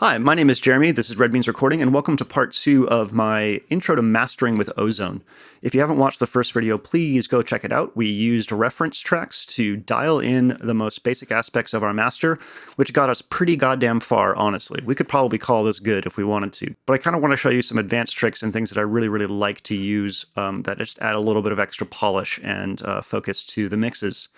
Hi, my name is Jeremy. This is Red Beans Recording, and welcome to part 2 of my intro to mastering with Ozone. If you haven't watched the first video, please go check it out. We used reference tracks to dial in the most basic aspects of our master, which got us pretty goddamn far, honestly. We could probably call this good if we wanted to. But I kind of want to show you some advanced tricks and things that I really like to use that just add a little bit of extra polish and focus to the mixes.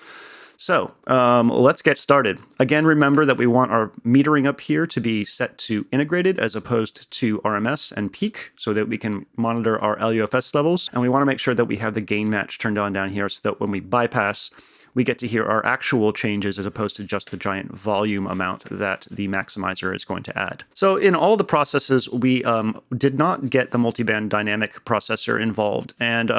So let's get started. Again, remember that we want our metering up here to be set to integrated as opposed to RMS and peak so that we can monitor our LUFS levels. And we want to make sure that we have the gain match turned on down here so that when we bypass, we get to hear our actual changes as opposed to just the giant volume amount that the maximizer is going to add. So in all the processes, we did not get the multiband dynamic processor involved. And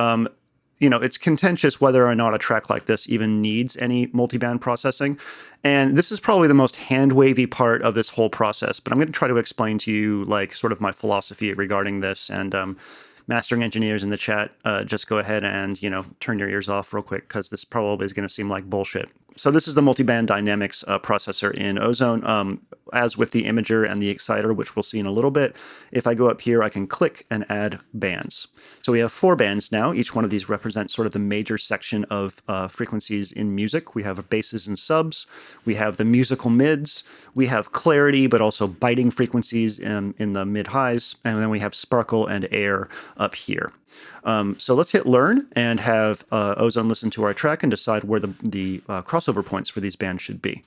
it's contentious whether or not a track like this even needs any multiband processing. And this is probably the most hand-wavy part of this whole process, but I'm going to try to explain to you sort of my philosophy regarding this. And mastering engineers in the chat, just go ahead and, turn your ears off real quick because this probably is going to seem like bullshit. So this is the Multiband Dynamics processor in Ozone. As with the imager and the exciter, which we'll see in a little bit, if I go up here, I can click and add bands. So we have 4 bands now. Each one of these represents sort of the major section of frequencies in music. We have basses and subs. We have the musical mids. We have clarity, but also biting frequencies in the mid-highs. And then we have sparkle and air up here. So let's hit learn and have Ozone listen to our track and decide where the crossover points for these bands should be.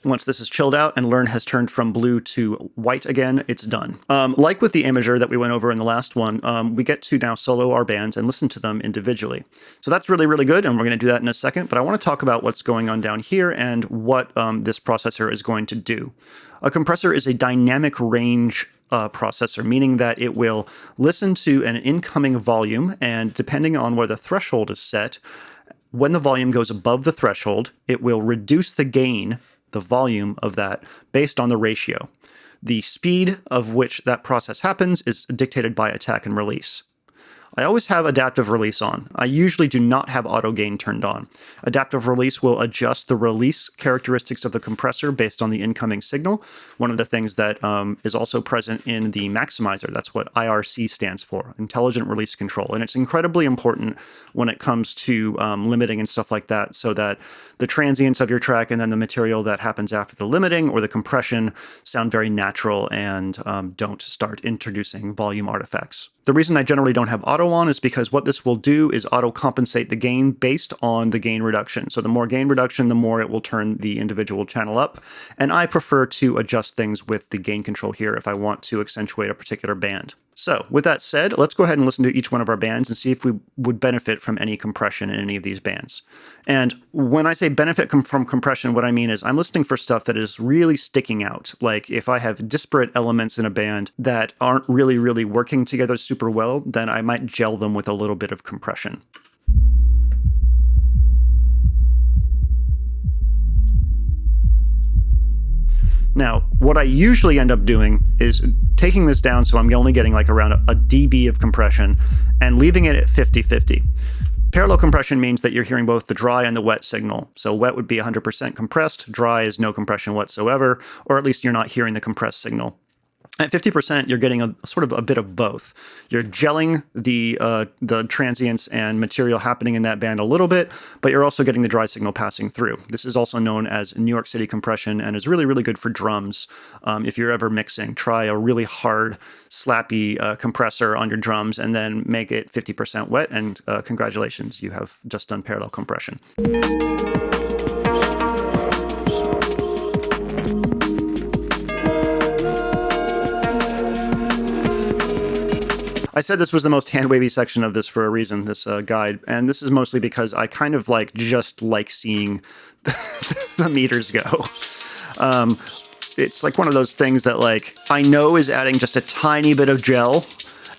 Once this is chilled out and learn has turned from blue to white again, it's done. Like with the imager that we went over in the last one, we get to now solo our bands and listen to them individually. So that's really good, and we're going to do that in a second, but I want to talk about what's going on down here and what this processor is going to do. A compressor is a dynamic range processor, meaning that it will listen to an incoming volume, and depending on where the threshold is set, when the volume goes above the threshold, it will reduce the gain, the volume of that, based on the ratio. The speed of which that process happens is dictated by attack and release. I always have adaptive release on. I usually do not have auto gain turned on. Adaptive release will adjust the release characteristics of the compressor based on the incoming signal. One of the things that is also present in the maximizer, that's what IRC stands for, Intelligent Release Control. And it's incredibly important when it comes to limiting and stuff like that, so that the transients of your track and then the material that happens after the limiting or the compression sound very natural and don't start introducing volume artifacts. The reason I generally don't have auto on is because what this will do is auto compensate the gain based on the gain reduction. So the more gain reduction, the more it will turn the individual channel up. And I prefer to adjust things with the gain control here if I want to accentuate a particular band. So with that said, let's go ahead and listen to each one of our bands and see if we would benefit from any compression in any of these bands. And when I say benefit from compression, what I mean is I'm listening for stuff that is really sticking out. Like if I have disparate elements in a band that aren't really working together super well, then I might gel them with a little bit of compression. Now, what I usually end up doing is taking this down so I'm only getting around a dB of compression and leaving it at 50-50. Parallel compression means that you're hearing both the dry and the wet signal. So wet would be 100% compressed, dry is no compression whatsoever, or at least you're not hearing the compressed signal. At 50%, you're getting a sort of a bit of both. You're gelling the transients and material happening in that band a little bit, but you're also getting the dry signal passing through. This is also known as New York City compression and is really good for drums. If you're ever mixing, try a really hard, slappy compressor on your drums and then make it 50% wet, and congratulations, you have just done parallel compression. I said this was the most hand-wavy section of this for a reason, this guide, and this is mostly because I kind of just like seeing the meters go. It's one of those things that I know is adding just a tiny bit of gel,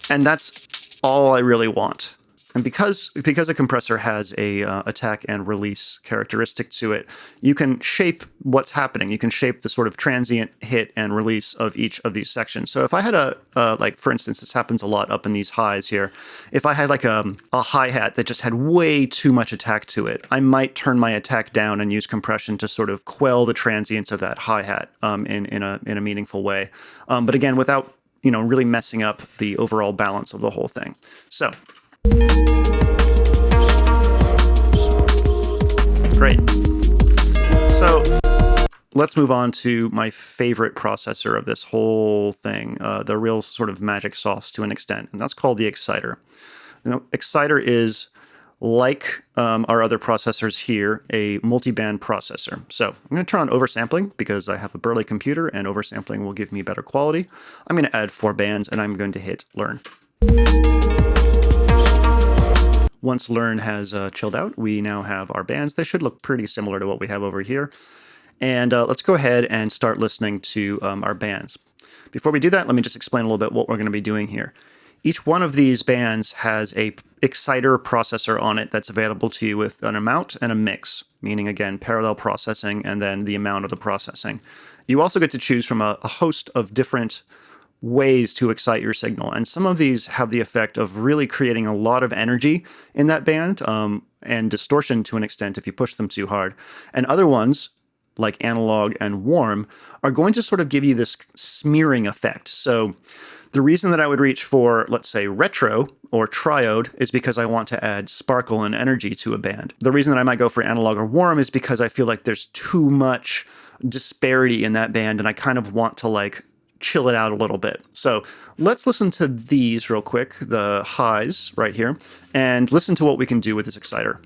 and that's all I really want. And because a compressor has a attack and release characteristic to it, you can shape what's happening. You can shape the sort of transient hit and release of each of these sections. So if I had like, for instance, this happens a lot up in these highs here. If I had like a hi-hat that just had way too much attack to it, I might turn my attack down and use compression to sort of quell the transients of that hi-hat in a meaningful way. But again, without really messing up the overall balance of the whole thing. So. Great. So let's move on to my favorite processor of this whole thing, the real sort of magic sauce to an extent, and that's called the Exciter. Exciter is, like our other processors here, a multiband processor. So I'm going to turn on oversampling because I have a burly computer and oversampling will give me better quality. I'm going to add 4 bands and I'm going to hit learn. Once learn has chilled out, we now have our bands. They should look pretty similar to what we have over here. And let's go ahead and start listening to our bands. Before we do that, let me just explain a little bit what we're going to be doing here. Each one of these bands has a Exciter processor on it that's available to you with an amount and a mix, meaning, again, parallel processing and then the amount of the processing. You also get to choose from a host of different ways to excite your signal. And some of these have the effect of really creating a lot of energy in that band and distortion to an extent if you push them too hard. And other ones, like analog and warm, are going to sort of give you this smearing effect. So the reason that I would reach for, let's say, retro or triode is because I want to add sparkle and energy to a band. The reason that I might go for analog or warm is because I feel like there's too much disparity in that band and I kind of want to like chill it out a little bit. So let's listen to these real quick, the highs right here, and listen to what we can do with this exciter.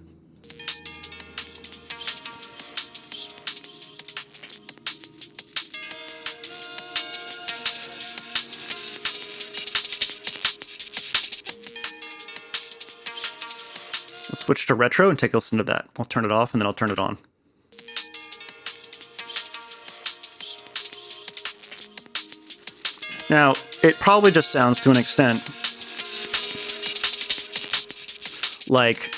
Let's switch to retro and take a listen to that. I'll turn it off and then I'll turn it on. Now, it probably just sounds to an extent like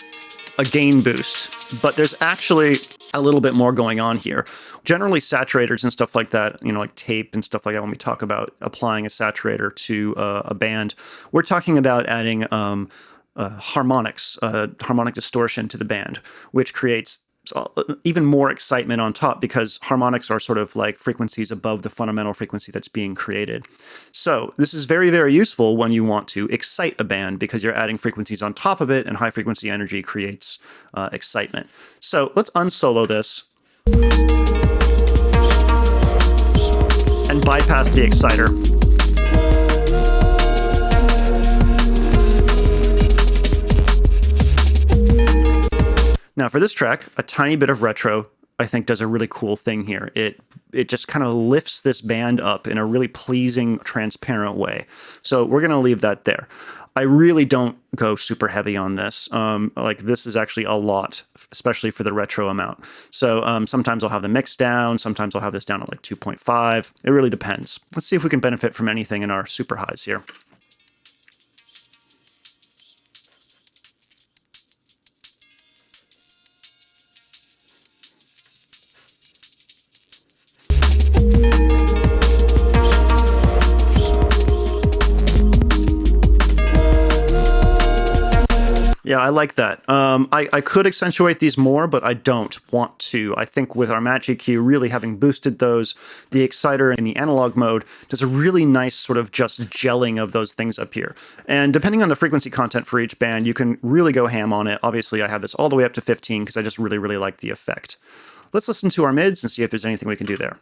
a gain boost, but there's actually a little bit more going on here. Generally, saturators and stuff like that, like tape and stuff like that, when we talk about applying a saturator to a band, we're talking about adding harmonics, harmonic distortion to the band, which creates even more excitement on top because harmonics are sort of like frequencies above the fundamental frequency that's being created. So this is very, very useful when you want to excite a band because you're adding frequencies on top of it and high frequency energy creates excitement. So let's unsolo this and bypass the exciter. Now for this track, a tiny bit of retro, I think, does a really cool thing here. It just kind of lifts this band up in a really pleasing, transparent way. So we're going to leave that there. I really don't go super heavy on this. Like this is actually a lot, especially for the retro amount. So sometimes I'll have the mix down. Sometimes I'll have this down at like 2.5. It really depends. Let's see if we can benefit from anything in our super highs here. Yeah, I like that. I could accentuate these more, but I don't want to. I think with our match EQ really having boosted those, the exciter in the analog mode does a really nice sort of just gelling of those things up here. And depending on the frequency content for each band, you can really go ham on it. Obviously, I have this all the way up to 15 because I just really, really like the effect. Let's listen to our mids and see if there's anything we can do there.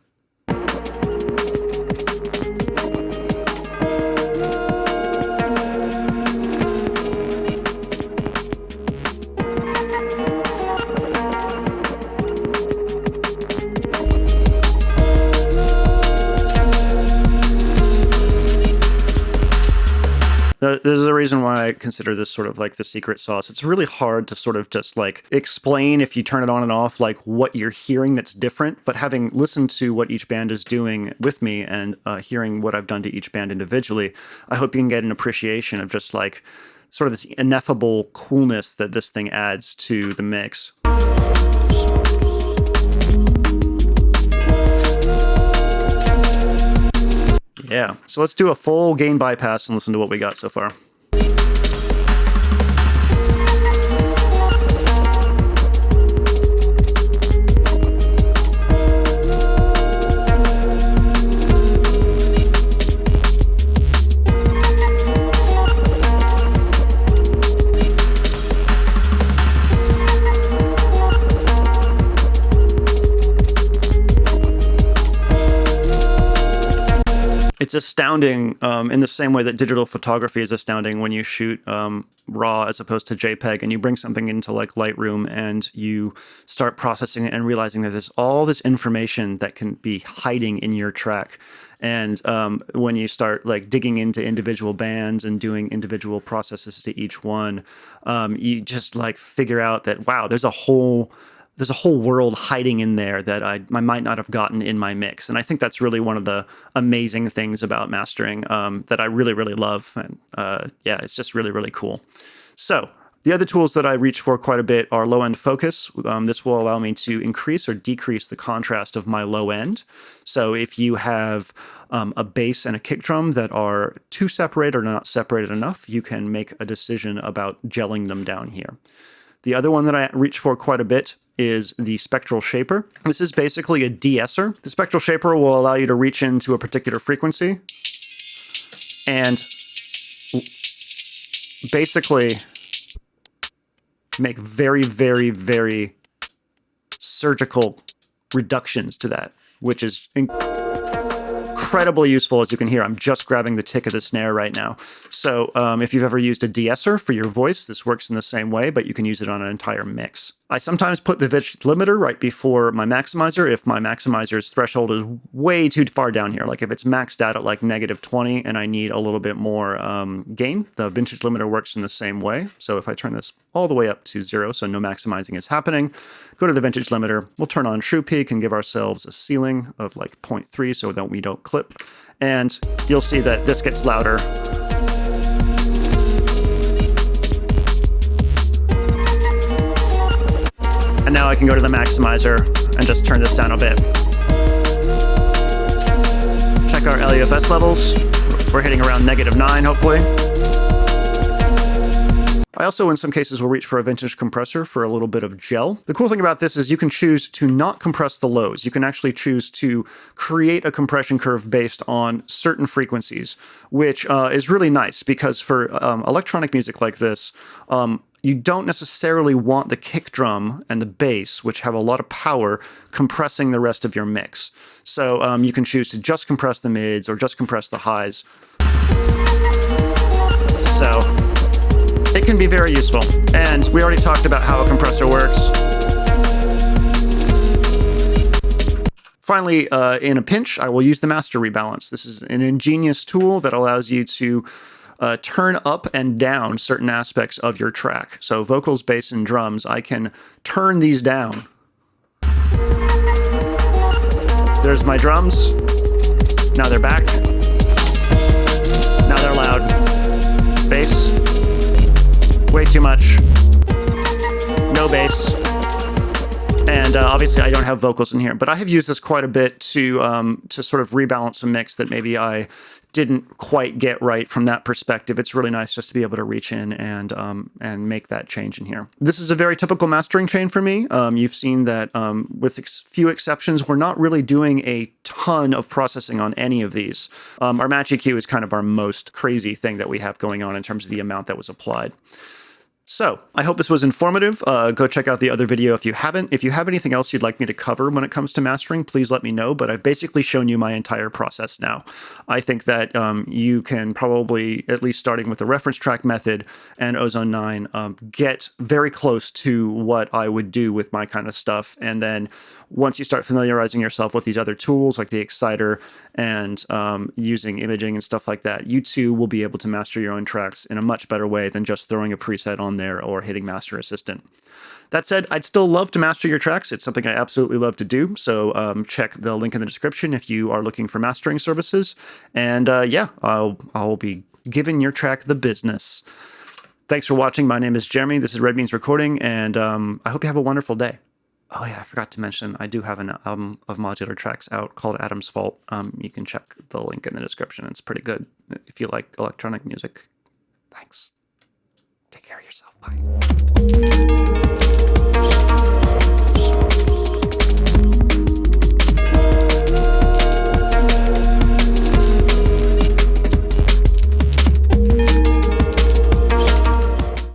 There's a reason why I consider this sort of like the secret sauce. It's really hard to sort of just like explain if you turn it on and off, like what you're hearing that's different. But having listened to what each band is doing with me and hearing what I've done to each band individually, I hope you can get an appreciation of just like sort of this ineffable coolness that this thing adds to the mix. Yeah, so let's do a full gain bypass and listen to what we got so far. It's astounding in the same way that digital photography is astounding when you shoot RAW as opposed to JPEG, and you bring something into like Lightroom and you start processing it and realizing that there's all this information that can be hiding in your track. And when you start like digging into individual bands and doing individual processes to each one, you just like figure out that, wow, there's a whole world hiding in there that I might not have gotten in my mix. And I think that's really one of the amazing things about mastering that I really, really love. And yeah, it's just really, really cool. So the other tools that I reach for quite a bit are low-end focus. This will allow me to increase or decrease the contrast of my low end. So if you have a bass and a kick drum that are too separated or not separated enough, you can make a decision about gelling them down here. The other one that I reach for quite a bit is the spectral shaper. This is basically a de-esser. The spectral shaper will allow you to reach into a particular frequency and basically make very, very, very surgical reductions to that, which is incredibly useful. As you can hear, I'm just grabbing the tick of the snare right now. So if you've ever used a de-esser for your voice, this works in the same way, but you can use it on an entire mix. I sometimes put the pitch limiter right before my maximizer if my maximizer's threshold is way too far down here. Like if it's maxed out at like -20 and I need a little bit more gain, the vintage limiter works in the same way. So if I turn this all the way up to 0, so no maximizing is happening, go to the vintage limiter, we'll turn on true peak and give ourselves a ceiling of like 0.3 so that we don't clip. And you'll see that this gets louder. And now I can go to the maximizer and just turn this down a bit. Check our LUFS levels. We're hitting around -9, hopefully. I also, in some cases, will reach for a vintage compressor for a little bit of gel. The cool thing about this is you can choose to not compress the lows. You can actually choose to create a compression curve based on certain frequencies, which is really nice because for electronic music like this, you don't necessarily want the kick drum and the bass, which have a lot of power, compressing the rest of your mix. So you can choose to just compress the mids or just compress the highs. So it can be very useful. And we already talked about how a compressor works. Finally, in a pinch, I will use the master rebalance. This is an ingenious tool that allows you to turn up and down certain aspects of your track. So vocals, bass, and drums, I can turn these down. There's my drums. Now they're back. Now they're loud. Bass. Way too much. No bass. And obviously I don't have vocals in here, but I have used this quite a bit to sort of rebalance a mix that maybe I didn't quite get right from that perspective. It's really nice just to be able to reach in and make that change in here. This is a very typical mastering chain for me. You've seen that with few exceptions, we're not really doing a ton of processing on any of these. Our match EQ is kind of our most crazy thing that we have going on in terms of the amount that was applied. So I hope this was informative. Go check out the other video if you haven't. If you have anything else you'd like me to cover when it comes to mastering, please let me know. But I've basically shown you my entire process now. I think that you can probably, at least starting with the reference track method and Ozone 9, get very close to what I would do with my kind of stuff. And then once you start familiarizing yourself with these other tools like the Exciter and using imaging and stuff like that, you too will be able to master your own tracks in a much better way than just throwing a preset on there or hitting Master Assistant. That said, I'd still love to master your tracks. It's something I absolutely love to do. So check the link in the description if you are looking for mastering services. And yeah, I'll be giving your track the business. Thanks for watching. My name is Jeremy. This is Red Beans Recording, and I hope you have a wonderful day. Oh yeah, I forgot to mention, I do have an album of modular tracks out called Adam's Fault. You can check the link in the description. It's pretty good if you like electronic music. Thanks. Take care of yourself. Bye.